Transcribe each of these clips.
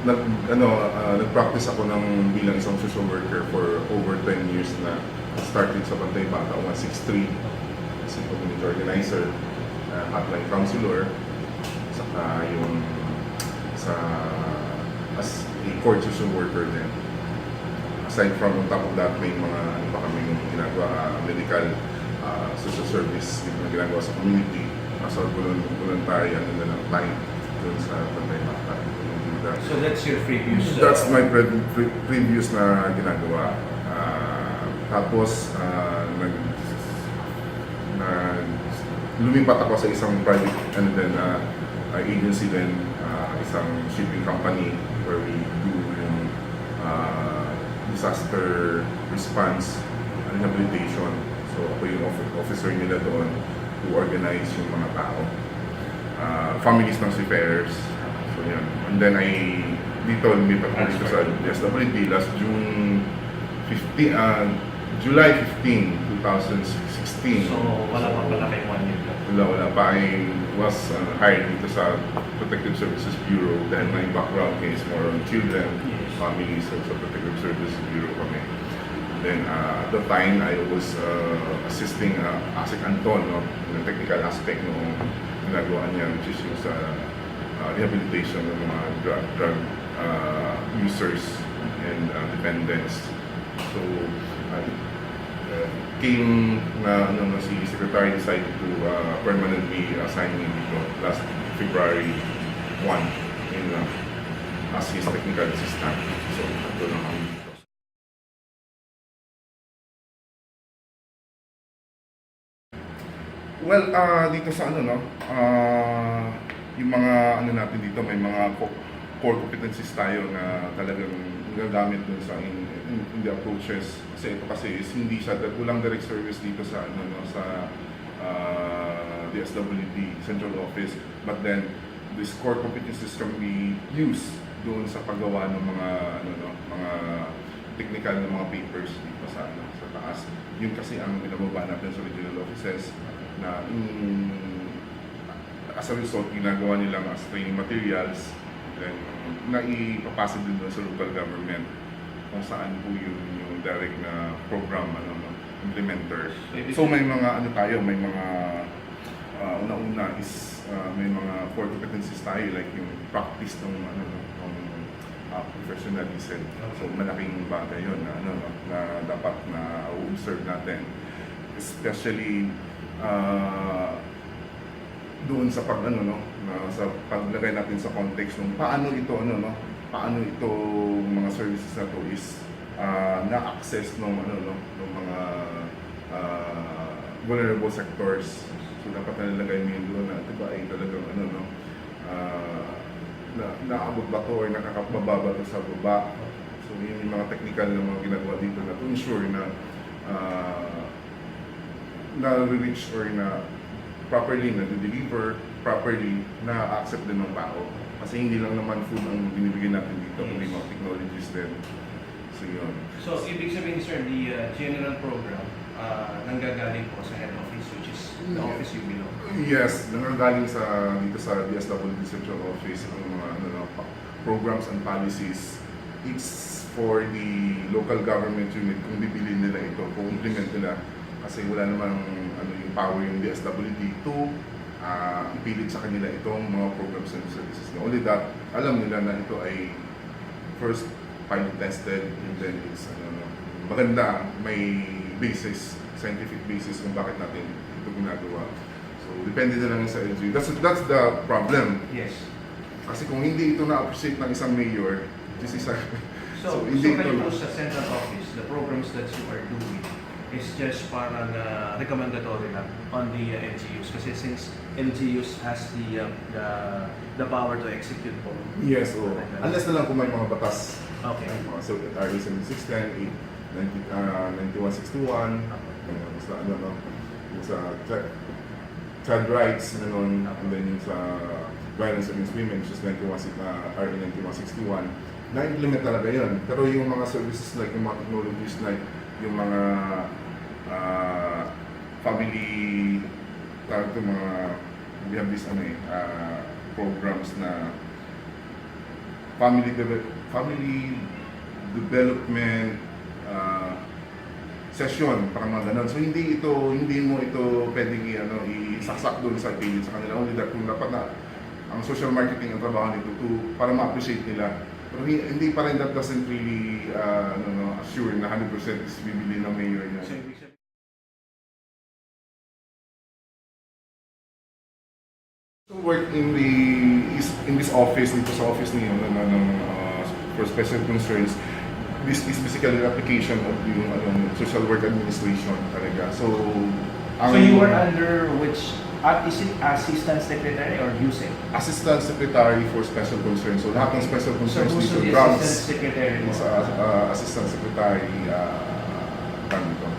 nag-practice ako bilang isang social worker for over 10 years na. Started sa Bantay Bata 163 as a community organizer, hotline counselor, saka yung as a court social worker din. Aside from on top of that, may mga ano pa kami ginagawa, medical social service na ginagawa sa community, as a voluntary time doon sa Bantay Bata. So that's your previous... That's my previous na ginagawa. Tapos, lumipat ako sa isang private agency din, isang shipping company where we do yung disaster response and rehabilitation. So ako yung officer nila doon to organize yung mga tao. Families ng seafarers. So yan. And then lumipat ako dito sa SWD last July 15, 2016. So, wala pa pala kay 1 year lang? Wala pa. I was hired dito sa Protective Services Bureau dahil my background is more on children, families, so sa Protective Services Bureau kami. Then, at the time, I was assisting Asik Anton, yung technical aspect ng ginagawa niya, which is yung sa rehabilitation ng mga drug users and dependents. So, came si Secretary decided to permanently assign me dito last February 1 as his technical assistant. So, ito lang kami dito. Well, dito sa yung mga natin dito, may mga core competencies tayo na talagang gagamit dun sa in the approaches. Kasi ito kasi is hindi siya walang direct service dito sa DSWD Central Office, but then these core competencies can be used doon sa paggawa ng mga mga technical na mga papers dito sa taas. Yun kasi ang binababa natin sa regional offices na as a result ginagawa nilang as training materials, then naipapasa din doon sa local government kung saan po yung direct na program implementers. So may mga may mga una-una is may mga core competencies tayo like yung practice ng professionalism. So malaking bagay yun na dapat na observe natin, especially doon sa sa paglagay natin sa context ng paano ito mga services na to is na-access ng mga vulnerable sectors. So dapat nalalagay mo yun doon na diba ay talagang naabot ba to or nakakababa ba to sa baba. So yun yung mga technical na mga ginagawa dito na to ensure na na-reach or na properly na-deliver, properly na-accept din ng tao. Kasi hindi lang naman food ang binibigyan natin dito, kundi mga technologies din. So yun. So, ibig sabihin sir, the general program nanggagaling po sa head office, which is the office you belong? Yes, nanggagaling dito sa DSWD Central Office ang mga programs and policies. It's for the local government unit kung bibilin nila ito, kung implement nila. Kasi wala namang yung power yung DSWD to ipilit sa kanila itong mga programs and services. Only that, alam nila na ito ay first pilot tested and then it's maganda, may basis, scientific basis kung bakit natin ito ginagawa. So, depende na lang sa LG. That's the problem. Yes. Kasi kung hindi ito na-appreciate ng isang mayor, this is So kayo po sa central office, the programs that you are doing is just parang recommendatory lang on the LGUs kasi since LGUs has the power to execute po. Yes, unless na lang kung may mga batas. Okay. So, RA 7610, 9161, yung sa child rights, and then yung sa violence against women, which is RA 9161, na-implement talaga yun. Pero yung mga services like yung mga technologies like yung mga family, we have this programs na family development session, parang mga ganun. So hindi mo ito pwedeng isaksak doon sa page sa kanila. Only that kung dapat na ang social marketing ang trabaho nito para ma-appreciate nila. Pero hindi pa rin, that doesn't really assure na 100% is bibili ng mayor niya. So, ibig sabihin, Work in this office, dito sa office niyo for special concerns. This is basically an application of yung social work administration talaga. So you are under which, is it assistant secretary or USEC? Assistant Secretary for Special Concerns. So lahat ng special concerns So who's dito, the drums, assistant secretary? is Assistant Secretary dito.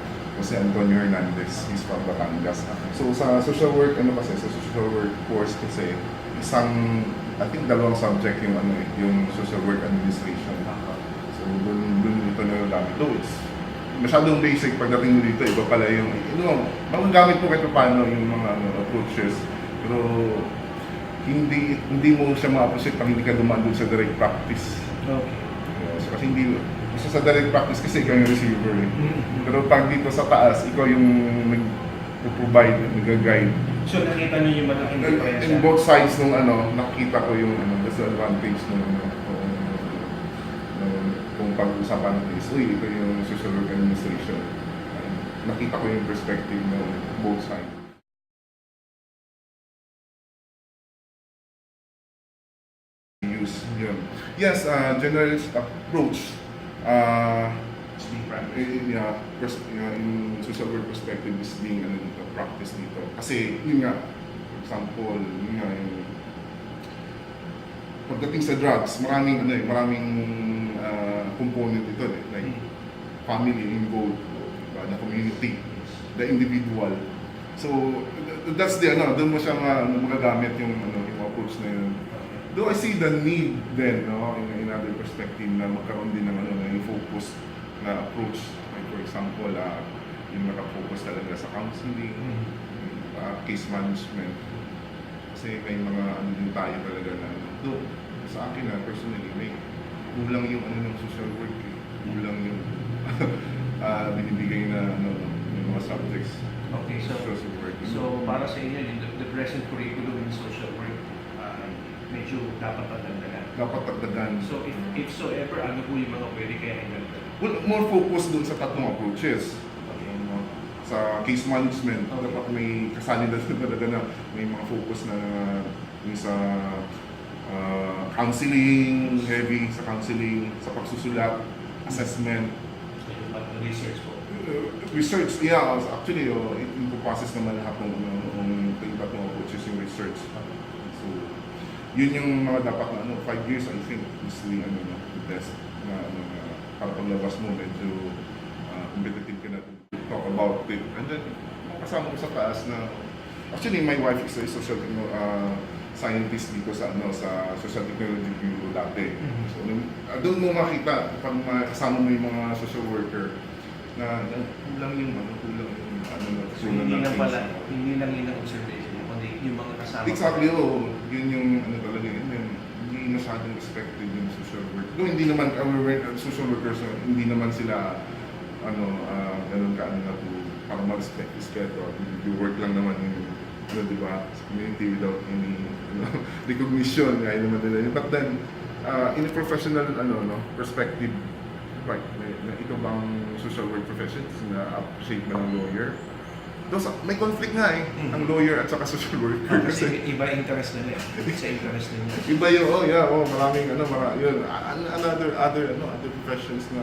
Si Antonio Hernandez, he's from Batangas. So sa social work, sa social work course kasi, I think dalawang subject yung yung social work administration. So dun ito na gamit. Though it's masyadong basic pagdating mo dito, iba pala yung, magagamit mo kahit paano yung mga approaches. Pero hindi mo siya ma-appreciate pag hindi ka dumaan dun sa direct practice. Okay. So, kasi sa direct practice kasi ikaw yung receiver eh. Pero pag dito sa taas, ikaw yung nag-provide, nag-guide. So nakita niyo yung malaking difference? In both sides nung nakita ko yung disadvantage nung kung pag-usapan natin is, ito yung social work administration. Nakita ko yung perspective ng both sides. Yun. Yes, generalist approach. In social work perspective is being practice dito. Kasi yun nga, for example, yung pagdating sa drugs, maraming component ito like family involved, the community, the individual. So that's doon mo siya magagamit yung approach na yun. Though I see the need then, in other perspective na magkaroon din ng yung focus na approach. Like for example, yung nakafocus talaga sa counseling, case management. Kasi may mga din tayo talaga na doon. Sa akin personally, may kulang yung ng social work. Kulang yung binibigay na yung mga subjects. Okay, social work. So para sa inyo, the present curriculum in social work, medyo dapat pagdagdagan. Dapat pagdagdagan. So if so ever, ano po yung mga pwede kaya i-dagdag? Well, more focus doon sa tatlong approaches. Okay. Sa case management, dapat may kasali na talaga na may mga focus na yung sa counseling, heavy sa counseling, sa pagsusulat, assessment. So yung research po? Research, yeah. Actually, yung process naman lahat ng tatlong approaches yung research. So, yun yung mga dapat na 5 years, I think, is the best na para paglabas mo, medyo competitive ka na to talk about it. And then, kasama ko sa taas na, actually, my wife is a social scientist dito sa Social Technology Bureau dati. So, doon mo makita, pag kasama mo yung mga social worker, na kulang yung So, hindi lang yun ang observation, kundi yung mga kasama. Exactly, yun yung talaga yun. Hindi masyadong respected yung social work. Though hindi naman, social workers, hindi naman sila, ganun ka, para ma-respect is keto. You work lang naman yung, di ba, sa community without any, recognition, kaya naman nila yun. But then, in a professional, perspective, right, ito bang social work profession na appreciate mo ng lawyer? May conflict nga ang lawyer at saka social worker. Kasi iba interest nila sa interest nila. Iba yung, maraming, yun, other professions na,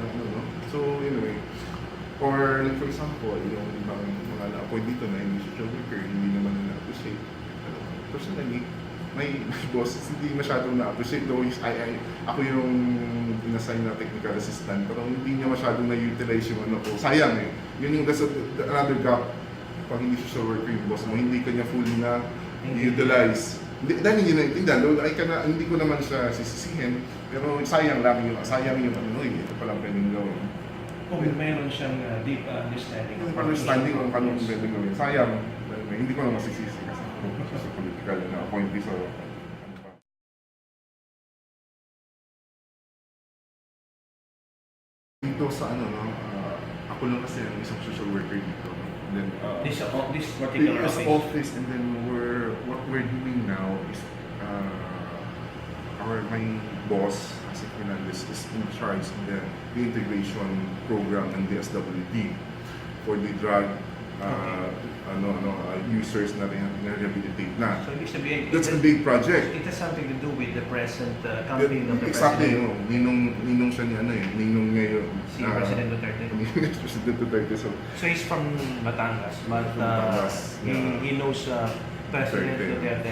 So, anyway, or like for example, yung ibang mga na-appoint dito na yung social worker, hindi naman na-appreciate. Personally, may boss, hindi masyadong na-appreciate. Though ako yung inassign na technical assistant, pero hindi niya masyadong na-utilize yung sayang Yun yung another gap. Pag hindi social worker yung boss mo, hindi ka niya fully na utilize. Dahil hindi naintindihan, hindi ko naman siya sisisihin, pero sayang yung ito pala pwedeng gawin. Kung meron siyang deep understanding. Understanding kung paano pwedeng gawin. Sayang, hindi ko naman masisisi kasi sa political na appointee sa dito sa ano, no, ako lang kasi ang isang social worker dito. And then, This particular this office. office, and then what we're doing now is my boss, Asik Fernandez, is in charge of the integration program ng DSWD for the drug users na rehabilitate na. So ibig sabihin, That's a big project. it has something to do with the present campaign of the Exactly, President. ninong siya ni ninong ngayon. Si President Duterte. President Duterte. So, He's from Batangas, but Batangas, yeah. he knows President Duterte. Duterte.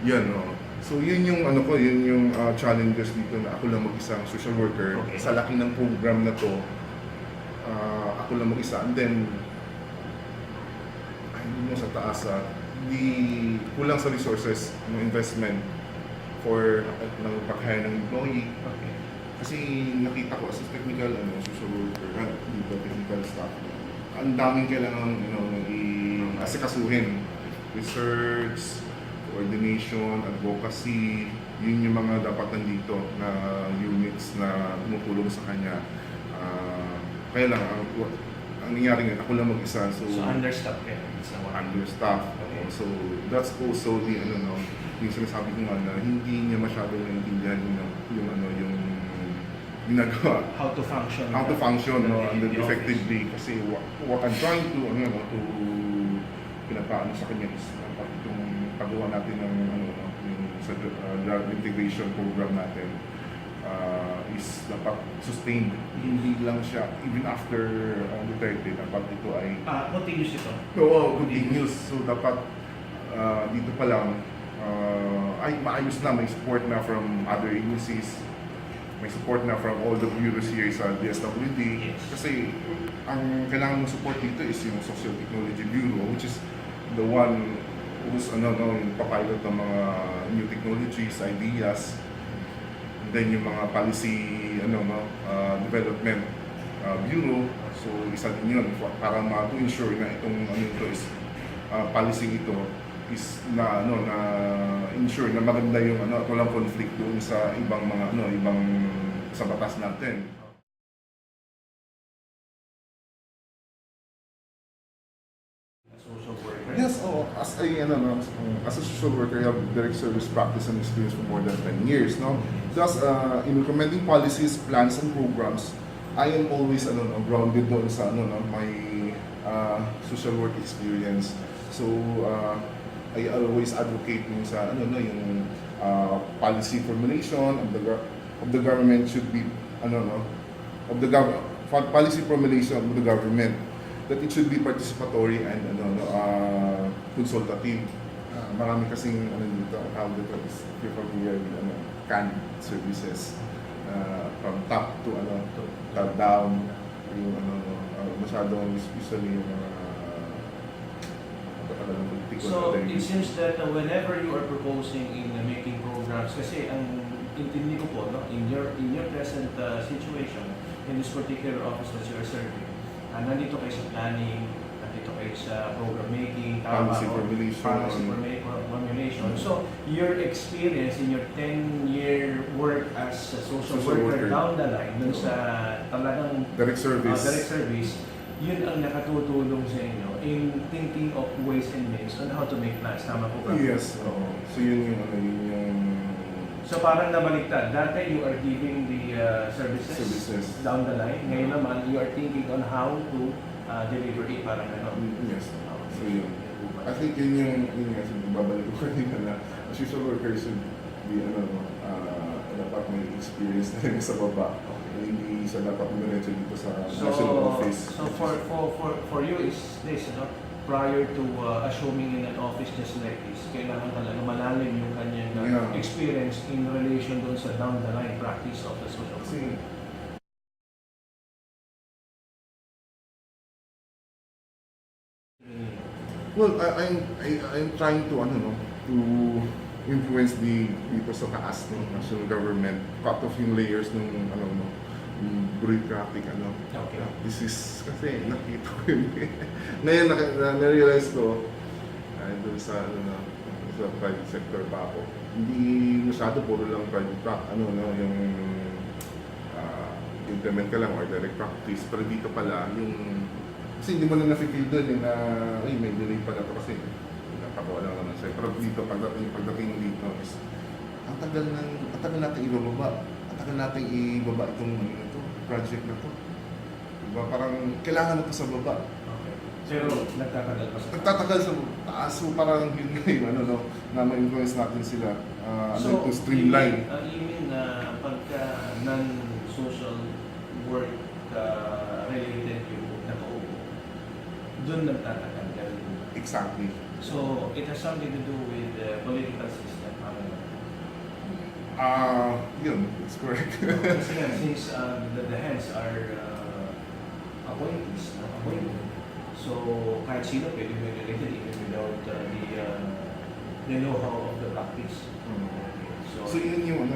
yan, no. So, yun yung yun yung challenges dito na ako lang mag-isang social worker. Okay. Sa laki ng program na to, ako lang mag-isa. And then, mo sa taas, kulang sa resources ng investment for pag-hire ng employee. Okay. Kasi nakita ko as a technical social worker, dito technical staff, ang daming kailangan asikasuhin. Research, coordination, advocacy, yun yung mga dapat nandito na units na tumutulong sa kanya. Kaya lang, ang nangyari ngayon, ako lang mag-isa. So understaffed kayo. Understaffed. So that's also the yung sinasabi ko nga na hindi niya masyadong naiintindihan yung ginagawa. How to function. And then effectively. Kasi what I'm trying to pinapaano sa kanya is dapat itong pagawa natin ng yung sa drug integration program natin is dapat sustained. Hindi lang siya even after Duterte, dapat ito ay continuous ito. Continuous. So dapat dito pa lang ay maayos na, may support na from other agencies, may support na from all the bureaus here sa DSWD. Yes. Kasi ang kailangan ng support dito is yung Social Technology Bureau, which is the one who's yung papilot ng mga new technologies, ideas. And then yung mga policy development bureau. So isa din yun para ma-ensure na itong ito is policy ito is na ensure na maganda yung walang conflict doon sa ibang mga ibang sa batas natin. Social worker. Yes, as a social worker, I have direct service practice and experience for more than 10 years. No? Thus, in recommending policies, plans, and programs, I am always grounded doon sa my social work experience. So, I always advocate sa yung policy formulation of the government should be policy formulation of the government, that it should be participatory and consultative. Marami kasing dito, tawag dito is if you're familiar with canned services from top to top down, yung masyadong usually yung So it seems that whenever you are proposing in making programs, kasi ang intindi ko po, in your present situation, in this particular office that you are serving, nandito kayo sa planning, nandito kayo sa program making, policy formulation. So your experience in your 10-year work as a social worker down the line, dun sa talagang direct service, yun ang nakatutulong sa inyo in thinking of ways and means on how to make plans. Tama po ba? Yes. So yun yung So parang nabaliktad. Dati you are giving the services down the line. Ngayon naman, you are thinking on how to deliver it. Parang gano'n. Yes. So yun. I think yun yung babalik ko kanina na social worker should be dapat may experience na rin sa baba. Hindi siya dapat umiretso dito sa national office. So for you is this, prior to assuming in an office just like this, kailangan talaga malalim yung kanyang experience in relation doon sa down the line practice of the social worker. Well, I'm trying to influence dito sa taas ng national government, cut off yung layers ng bureaucratic Okay. This is kasi nakita ko yun. Ngayon na-realize ko doon sa sa private sector pa ako. Hindi masyado puro lang private yung mag-implement ka lang or direct practice. Pero dito pala, yung kasi hindi mo na na-feel doon na ay, may delay pala ito kasi napakawa lang naman sa'yo. Pero dito, pagdating dito is ang tagal natin ibababa. Ang tagal natin ibaba itong project na to. Diba? Parang kailangan na ito sa baba. Okay. Pero nagtatagal pa sa Nagtatagal sa taas. So parang yun nga yung na ma-influence natin sila. To streamline. You mean pagka non-social work related yung nakaupo, doon nagtatagal ganun. Exactly. So, it has something to do with the political system. Yun, it's correct. Kasi nga, since the heads are appointees, appointed. So, kahit sino pwede mo related even without the know-how of the practice. So yun yung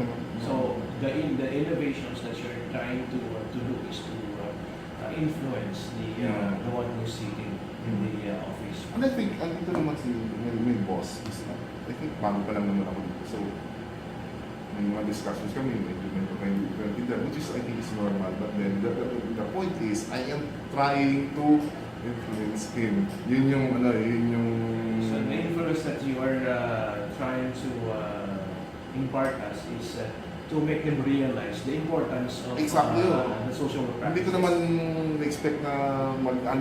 So, the innovations that you're trying to do is to influence the one who's sitting in the office. And I think, ito naman si may boss, I think bago pa lang naman ako dito. So, may mga discussions kami, may implement, which is I think is normal. But then, the point is, I am trying to influence him. Yun yung, So, the influence that you are trying to impart us is to make them realize the importance of Exactly, the social work Hindi practices. ko naman expect na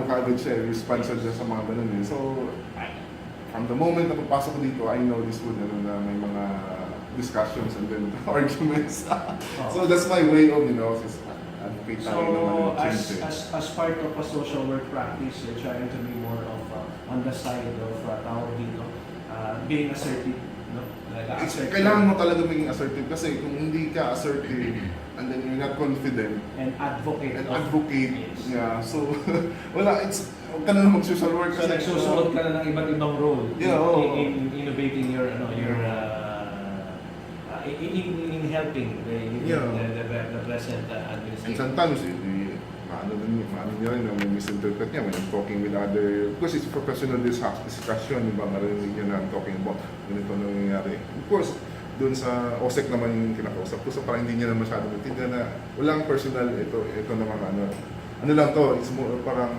kaagad siya, responsive siya sa mga ganun eh. So, from the moment na papasok ko dito, I know this would, na may mga discussions and then arguments. So, that's my way of, advocate tayo So, naman change it. as part of a social work practice, you're trying to be more of on the side of tawag dito, being assertive, no? Like assertive. Kailangan mo talaga maging assertive kasi kung hindi ka assertive and then you're not confident and advocate. Yes. Yeah, so huwag ka na mag-social work So, nagsusunod ka na ng iba't ibang role in innovating your in helping the present administration. And sometimes, maano niya rin, may misinterpret niya when I'm talking with other, because it's professional discussion, diba, marinig niya na I'm talking about ganito na nangyayari. Of course, doon sa OSEC naman yung kinakausap ko, so parang hindi niya na masyado maintindihan na walang personal, ito naman ano lang to, it's more parang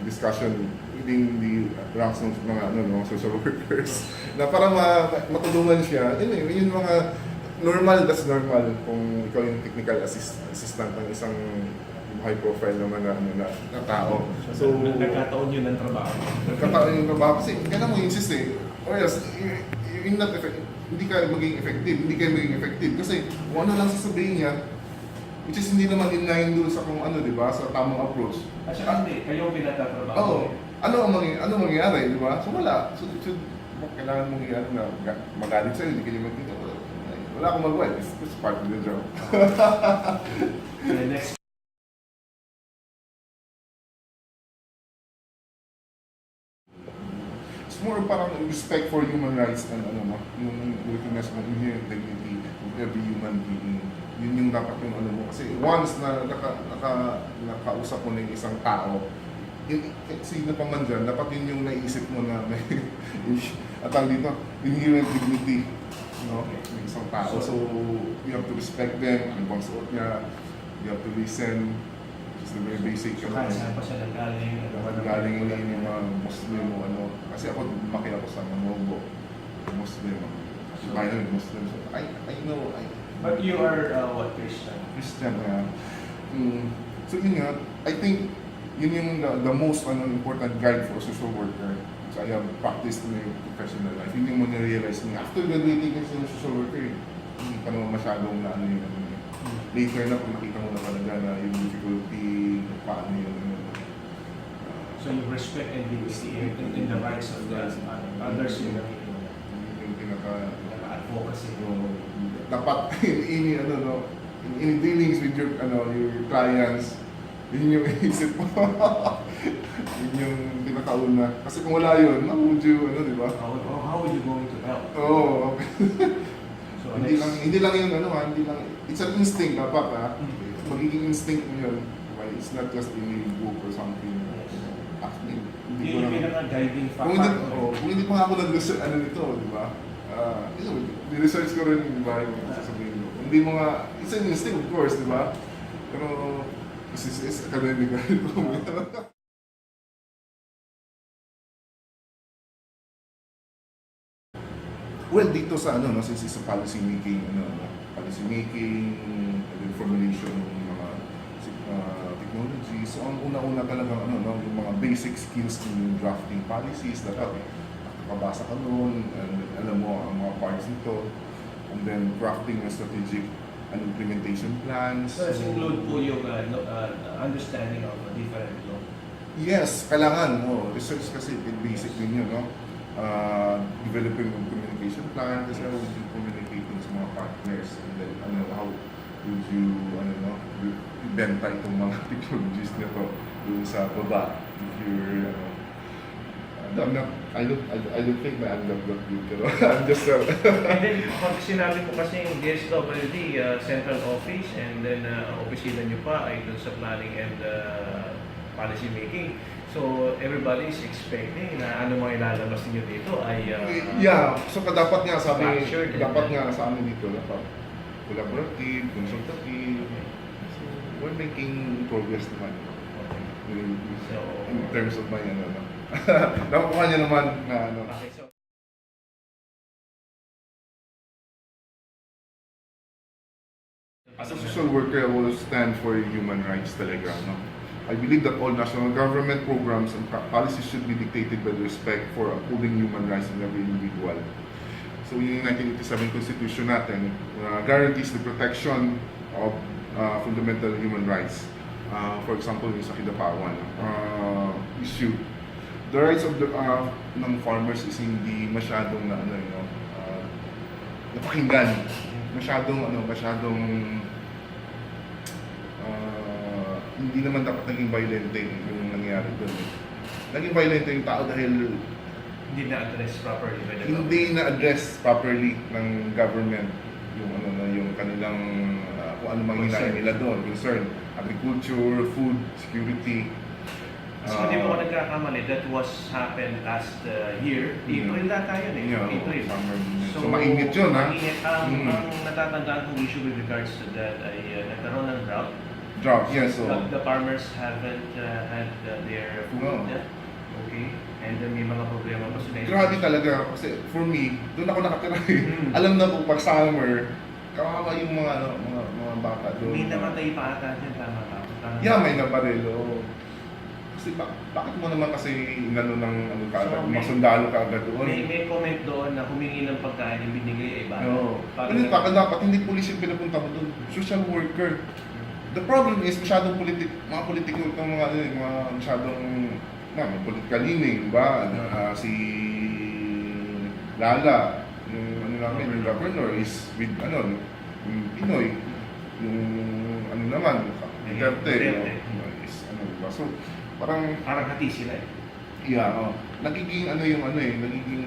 discussion within the ranks ng mga social workers na para matulungan siya. Yun mga that's normal kung ikaw yung technical assistant ng isang high profile naman na tao. So, nagkataon yun ng trabaho. Nagkataon yung trabaho kasi kailangan mo insist eh. Or else, you're not effective. Hindi kayo maging effective. Kasi kung ano lang sasabihin niya, which is hindi naman in line doon sa kung di ba, sa tamang approach. At saka hindi, kayo pinatatrabaho. Oo. Ano mangyayari, di ba? So wala. So kailangan mong na magalit sa'yo, hindi kayo magkita. Wala akong magawa. It's part of the job. The next It's more parang respect for human rights and yung recognize mo inherent dignity of every human being. Yun yung dapat yung mo. Kasi once na nakausap mo na yung isang tao, sino pa man dyan, dapat yun yung naisip mo na may at ang dito, inherent dignity ng isang tao. So, you have to respect them, ano bang suot niya, you have to listen, just the very basic. kahit saan pa siya nanggaling. Galing yung mga Muslim o kasi ako lumaki ako sa Mogo, Muslim. Bayan ng Muslim. So, I know. But you are what, Christian? Christian na. So yun nga, I think yun yung the most important guide for a social worker. So I have practiced in my professional life. Hindi mo na-realize mo, after graduating kasi ng social worker, hindi pa naman masyadong later na kung nakita mo na talaga na yung difficulty, paano yun. So you respect and dignity in the rights of the others in the yung advocacy. Dapat in dealings with your clients, yun yung isip mo. Yun yung pinakauna. Kasi kung wala yun, how would you, di ba? How are you going to help? Oo, okay. So hindi lang yun, hindi lang, it's an instinct dapat, magiging instinct mo yun. Diba? It's not just in a book or something. Actually, hindi ko yung pinaka-guiding kung hindi pa nga ako nag-research, nito, di ba? Research ko rin, di ba, yung sasabihin mo. Hindi mo nga, it's an instinct of course, di ba? Pero, it's academic. Well, dito sa ano, no, since sa policy making, policy making, formulation ng mga technology. So, ang una-una talaga, yung mga basic skills in drafting policies, dapat nakakabasa ka noon, and alam mo ang mga parts nito, and then drafting ng strategic and implementation plans. So, include po yung understanding of different law. Yes, kailangan. Research kasi basic din yun, no? Developing ng communication plan, kasi how would you communicating sa mga partners, and then how would you ibenta itong mga technologies nito dun sa baba. If you're I don't think na I'm not good, pero I'm just And then, pag sinabi mo kasi yung DSWD, central office, and then opisina nyo pa ay dun sa planning and policy making. So, everybody is expecting na ano mga ilalabas niyo dito ay yeah, so dapat nga sa amin, structured dapat nga sa amin dito, dapat collaborative, consultative. So, we're making progress naman. So, In terms of my nakukuha niya naman na okay, so as a social worker, I will stand for human rights talaga, no? I believe that all national government programs and policies should be dictated by the respect for upholding human rights in every individual. So yung 1987 Constitution natin guarantees the protection of fundamental human rights. For example, yung sa Kidapawan issue. The rights of the ng farmers is hindi masyadong napakinggan. Masyadong hindi naman dapat naging violente yung nangyari doon. Naging violente yung tao dahil hindi na-address properly by the hindi na-address properly ng government yung kanilang kung ano mang hinahin nila doon, concern, agriculture, food, security. So, hindi mo ako nagkakamali, that was happened last year. April na tayo April. So, mainit yun, ha? Mainit. Ang natatandaan kong issue with regards to that ay nagkaroon ng drought. Yes. So, The farmers haven't had their food. No. Okay. And then may mga problema pa sila. grabe talaga kasi for me, doon ako nakatira Alam na po pag summer, kawawa yung mga bata doon. May namatay pa ata dyan, tama ka? Yeah, may nabarelo. Kasi bakit mo naman kasi inano ng mga sundalo ka agad doon? May comment doon na humingi ng pagkain yung binigay ay bata. No. Dapat hindi pulis yung pinapunta mo doon, social worker. The problem is masyadong mga politiko itong mga masyadong may political leaning, ba? Si Lala, yung namin, yung governor is with yung Pinoy, yung naman, Duterte, is diba? So, parang hati sila eh. Yeah, nagiging nagiging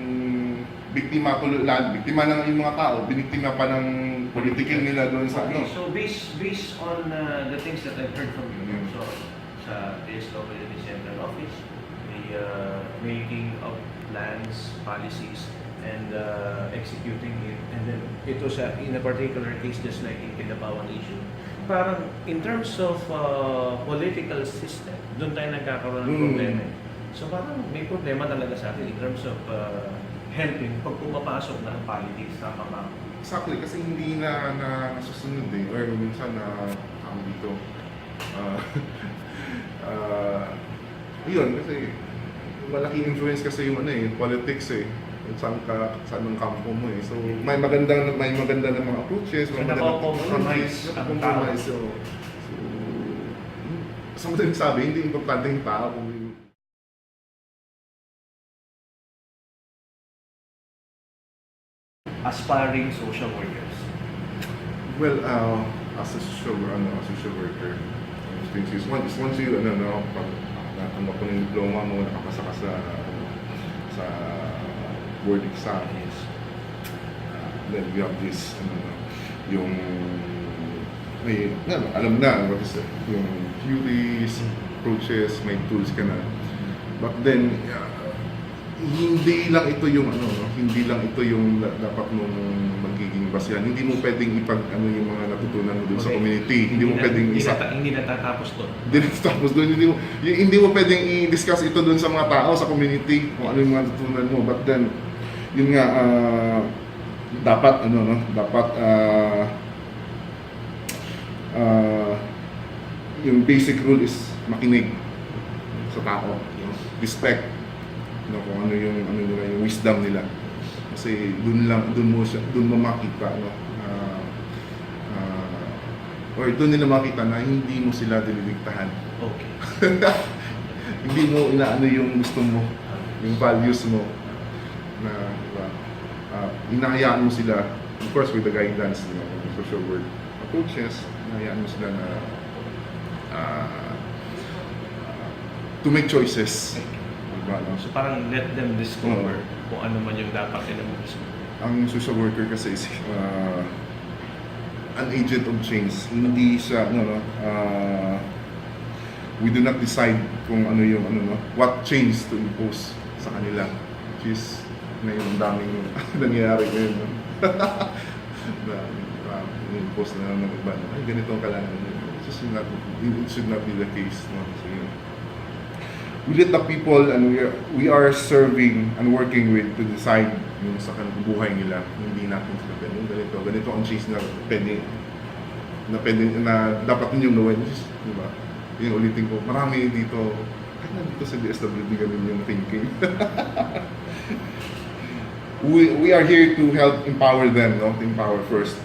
biktima ng yung mga tao, biniktima pa ng politiking nila doon sa Okay, so based on the things that I've heard from you, so sa DSWD Central Office, the making of plans, policies, and executing it, and then ito sa in a particular case just like in Kidapawan issue, parang in terms of political system, doon tayo nagkakaroon ng problema. So parang may problema talaga sa atin in terms of helping pag pumapasok na ang politics, tama ba? Exactly, kasi hindi na nasusunod or minsan dito. Yun, kasi malaking influence kasi yung politics kung saan ang kampo mo So may maganda na mga approaches, So, may maganda compromise ang tao. So madaling sabi, hindi importante yung tao kung Aspiring social workers. well, as a social worker, once you pag natanggap mo yung diploma mo, nakapasa ka sa board exam, then we have this yung alam na what is yung theories, approaches, may tools ka na. But then hindi lang ito yung ano, no? Hindi lang ito yung dapat mong magiging basihan. Hindi mo pwedeng yung mga natutunan mo dun sa Okay. community. Hindi mo pwedeng hindi natatapos doon. tapos doon hindi mo pwedeng i-discuss ito dun sa mga tao sa community kung ano yung mga natutunan mo. But then yun nga dapat yung basic rule is makinig sa tao, respect, kung ano yung nila, yung wisdom nila. Kasi doon mo makita, or doon nila makita na hindi mo sila dinidigtahan. Okay. Hindi mo inaano yung gusto mo, yung values mo, na diba? Inahayaan mo sila, of course with the guidance, social work approaches, inahayaan mo sila na to make choices. Diba, no? So parang let them discover kung ano man yung dapat nila mag-discover. Ang social worker kasi is an agent of change. Hindi siya, we do not decide kung ano yung what change to impose sa kanila. Which is, ngayon ang daming nangyayari ngayon. No? Impose na ng iba. Ay, ganito ang kailangan. It should not be the case. No? So, yun. We let the people and we are serving and working with to decide yung sa kanilang buhay nila. Hindi natin sila ganito ang change na dapat ninyong gawin. Diba? Yung ulitin ko, marami dito, kahit na dito sa DSWD ganun yung thinking. we are here to help empower them, no? To empower first,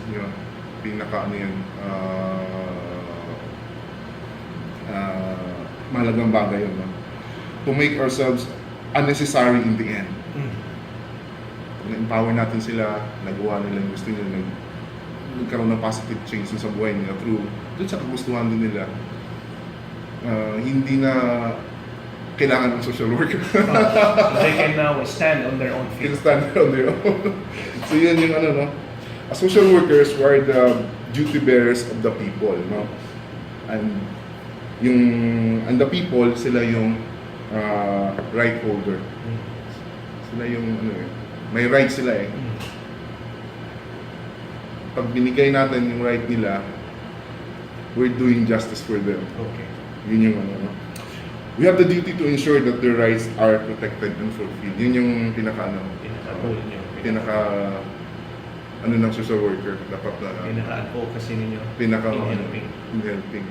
mahalagang bagay yun, no? To make ourselves unnecessary in the end. Na-empower natin sila, nagawa nila yung gusto nila, nagkaroon ng positive change sa buhay nila through doon sa kagustuhan din nila. Hindi na kailangan ng social worker. So they can now stand on their own feet. Stand on their own. So yun yung no? As social workers, we are the duty bearers of the people, no? And the people, sila yung right holder. Sila yung may right sila eh. Pag binigay natin yung right nila, we're doing justice for them. Okay. Yun yung we have the duty to ensure that their rights are protected and fulfilled. Yun yung ng social worker dapat na pinaka-advocacy ninyo in helping. helping.